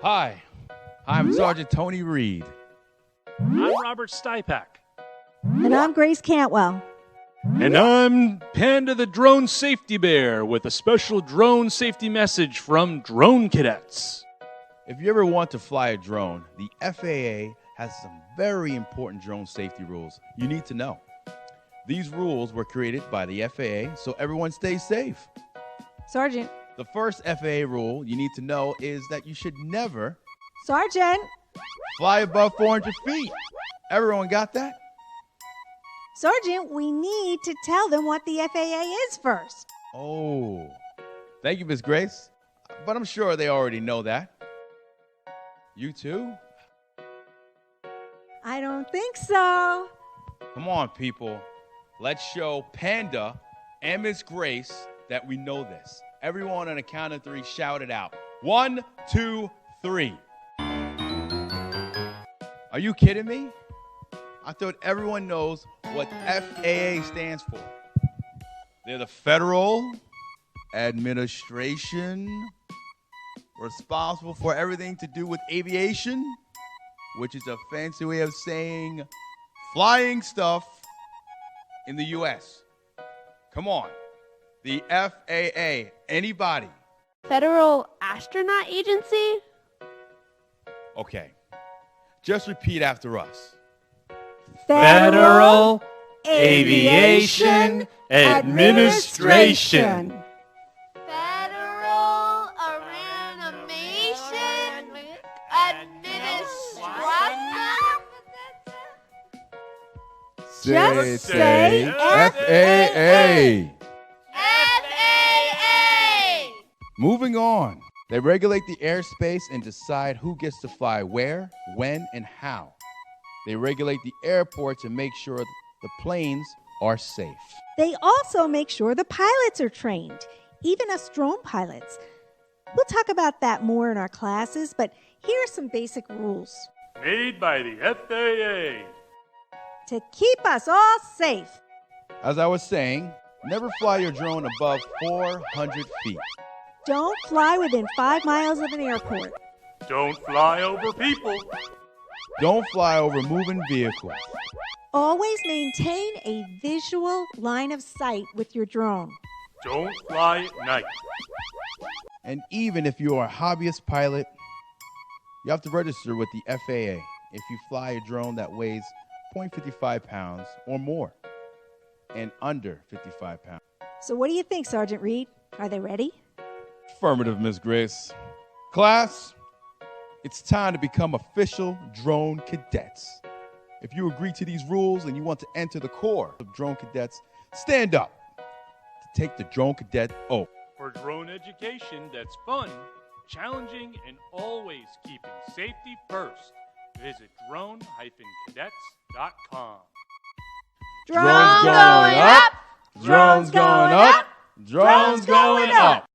Hi, I'm Sergeant Tony Reed. I'm Robert Stipak. And I'm Grace Cantwell. And I'm Panda the Drone Safety Bear with a special drone safety message from Drone Cadets. If you ever want to fly a drone, the FAA has some very important drone safety rules you need to know. These rules were created by the FAA so everyone stays safe. Sergeant. The first FAA rule you need to know is that you should never Sergeant. fly above 400 feet. Everyone got that? Sergeant, we need to tell them what the FAA is first. Oh, thank you, Miss Grace. But I'm sure they already know that. You too? I don't think so. Come on, people. Let's show Panda and Miss Grace that we know this. Everyone on a count of three, shout it out. 1, 2, 3. Are you kidding me? I thought everyone knows what FAA stands for. They're the Federal Administration responsible for everything to do with aviation, which is a fancy way of saying flying stuff in the U.S. Come on. The FAA. Anybody? Federal Astronaut Agency? Okay. Just repeat after us. Federal Aviation Administration. Federal Animation Administration? Just say FAA. FAA! Moving on. They regulate the airspace and decide who gets to fly where, when, and how. They regulate the airport to make sure the planes are safe. They also make sure the pilots are trained, even us drone pilots. We'll talk about that more in our classes, but here are some basic rules. Made by the FAA. To keep us all safe. As I was saying, never fly your drone above 400 feet. Don't fly within 5 miles of an airport. Don't fly over people. Don't fly over moving vehicles. Always maintain a visual line of sight with your drone. Don't fly at night. And even if you are a hobbyist pilot, you have to register with the FAA if you fly a drone that weighs 0.55 pounds or more and under 55 pounds. So what do you think, Sergeant Reed? Are they ready? Affirmative, Miss Grace. Class, it's time to become official drone cadets. If you agree to these rules and you want to enter the Corps of Drone Cadets, stand up to take the Drone Cadet oath. For drone education that's fun, challenging, and always keeping safety first, visit drone-cadets.com. Drones going up! Drones going up! Drones going up!